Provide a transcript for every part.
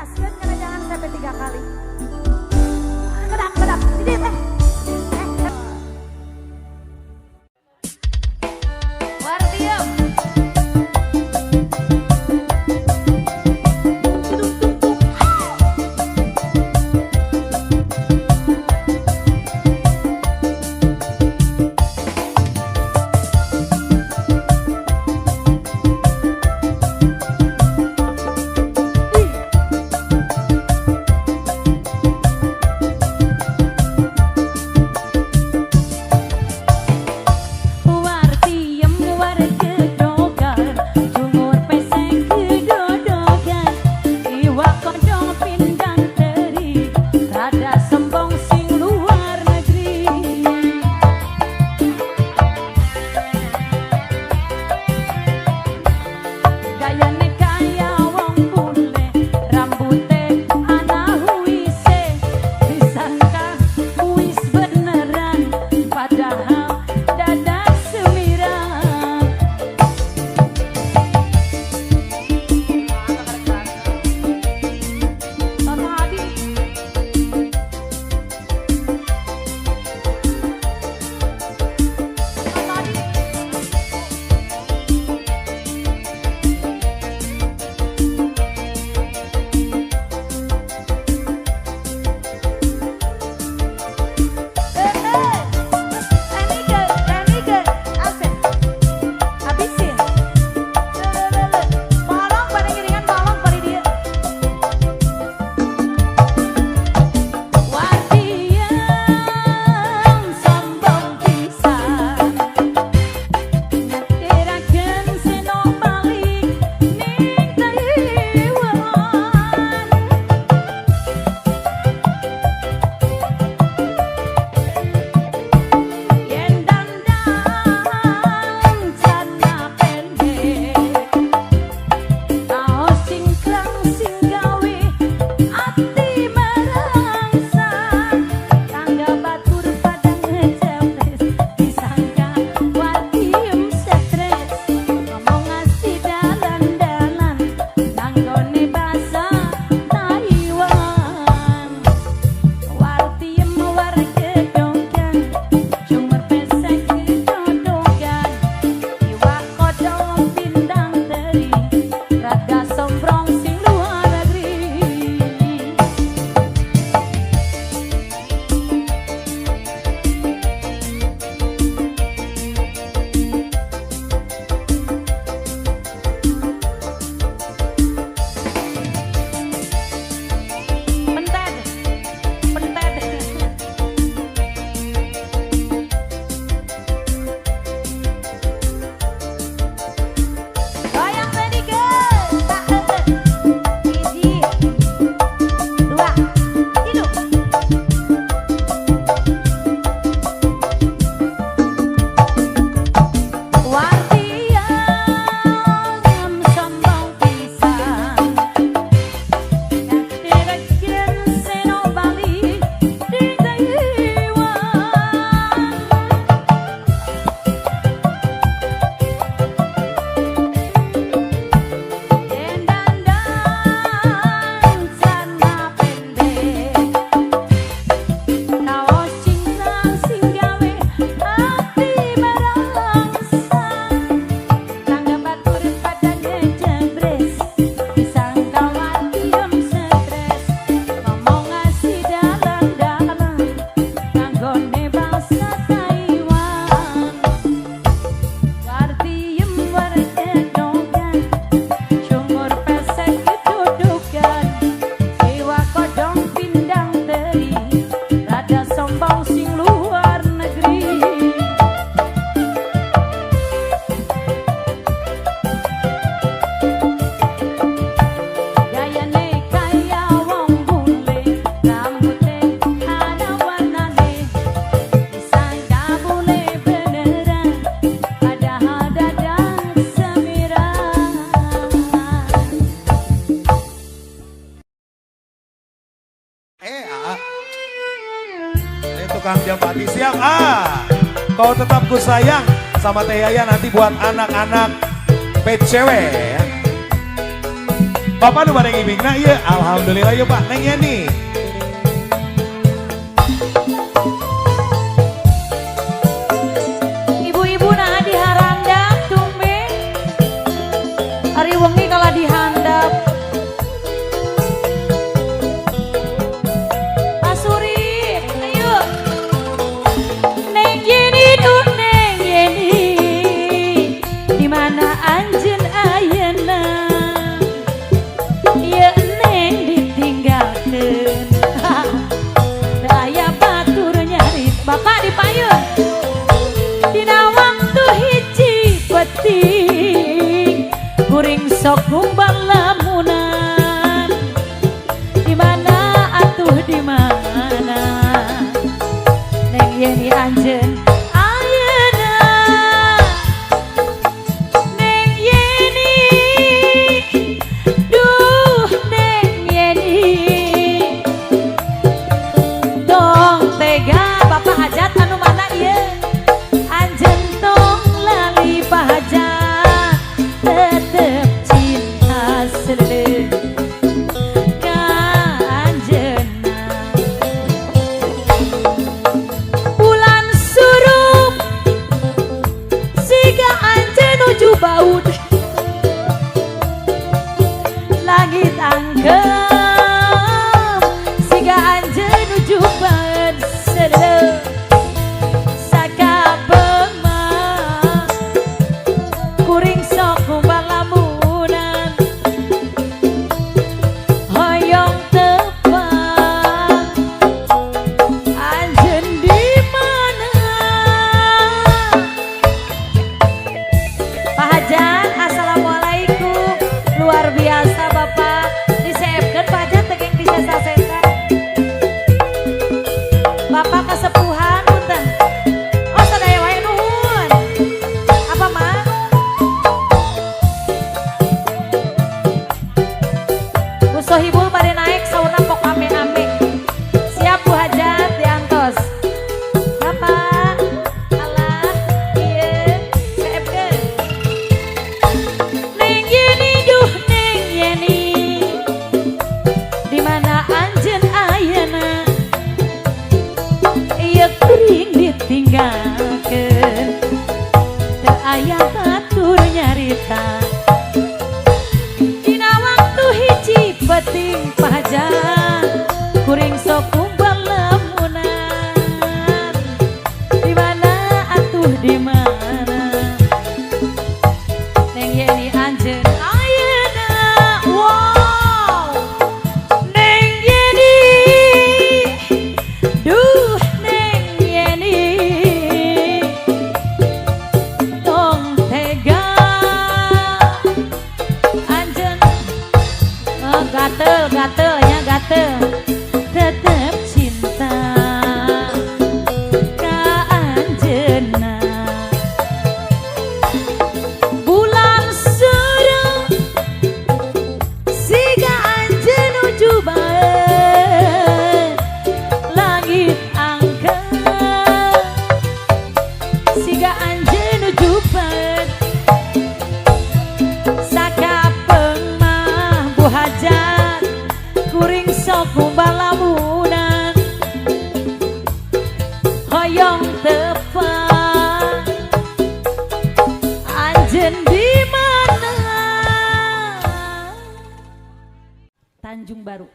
gaskan karena jangan sampai 3 kali. Kedap, ini Wardiam. Tukang Jambati siap. Kau tetap ku sayang sama Teh Yaya nanti buat anak-anak PCW ya. Bapak nu bareng ibingna ieu alhamdulillah ya Pak Neng Yani. Ibu-ibu nah diharandap tumbe. Ari wengi kala dihandap. Asuri, ayo. Neng Yeni duh Neng Yeni. Di mana anjeun ayeuna? Ieu Neng ditinggalkeun. Da aya batur nyarit Bapak dipayun. Dina waktu hiji peting kuring sok kumbang lamunan. Di mana atuh di mana Neng Yeni anjeun ayeuna. Neng Yeni duh Neng Yeni dong tega Bapak hajat anu mana ieu anjeun tong lali pahajat tetep cinta seleuh ka anjeunna. Bulan surup siga anjeun nuju baud langit angkeum siga anjeun nuju baud seleuh sakabeung mah kuring sok kumbang lamunan hoyong tepang anjeun di mana. Pak Hajan assalamualaikum luar biasa Bapak diseepkeun Pak Hajan tegeng disesa-sesa Bapak kesepuhan punten. Oh sadaya wae nuhun. Apa mah? Bu Sohibul bade naik saurna pok ame-ame. Siap Bu Hajat diantos. Bapak. Alah, ieu seepkeun. Neng Yeni duh Neng Yeni. Di mana anjeun ayeuna? Ieu kuring ditinggalkeun. Teu aya batur nyarita. Dina waktu hiji peting pahajan kuring sok kumbang lamunan. Di mana atuh di mana Neng Yeni anjeun ayeuna. Wow Neng Yeni duh Neng Yeni tong tega anjeun gatel nya gatel tetep cinta ka anjeunna. Bulan surup siga anjeun nuju baeud langit angkeum siga anjeun nuju baeud sakapeung mah Bu Hajat kuring sok kumbang lamunan hoyong tepang anjeun di mana. Tanjung Baru.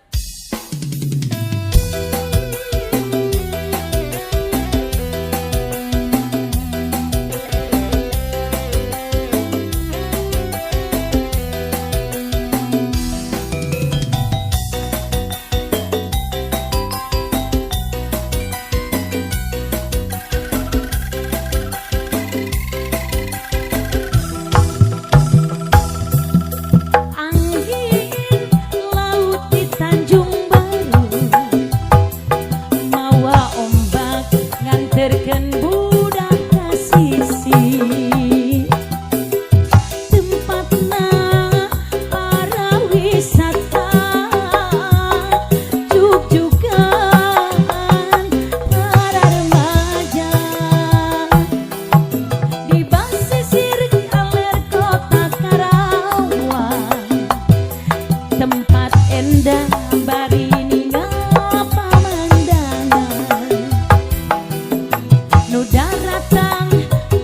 Angin laut di Tanjung tempat endah bari ninggal pamandangan nu daratang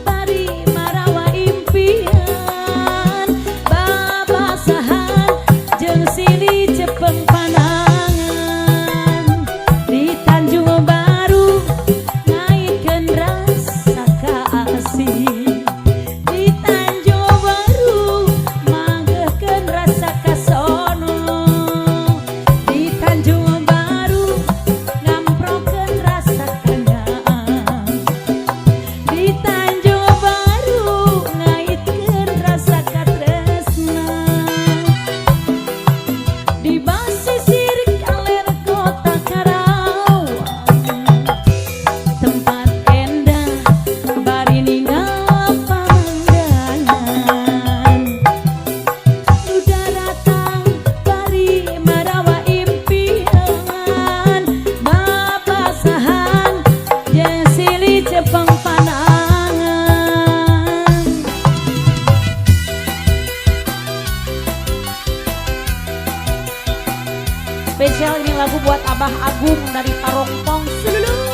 bari marawa impian babasahan jeung silih cepeng panangan di Tanjung Baru ngaitkeun rasa kaasih di Tanjung Baru manggehkeun rasa kasono di Tanjung Baru ngamprokeun rasa kandang di Tanjung Baru ngaitkeun rasa katresna di basisir kaler kota Karawang tempat endah bari ninggal pamandangan nu daratang bari marawa impian babasahan jeung silih cepeng panangan. Spesial ini lagu buat Abah Agung dari Parongpong. Selulu.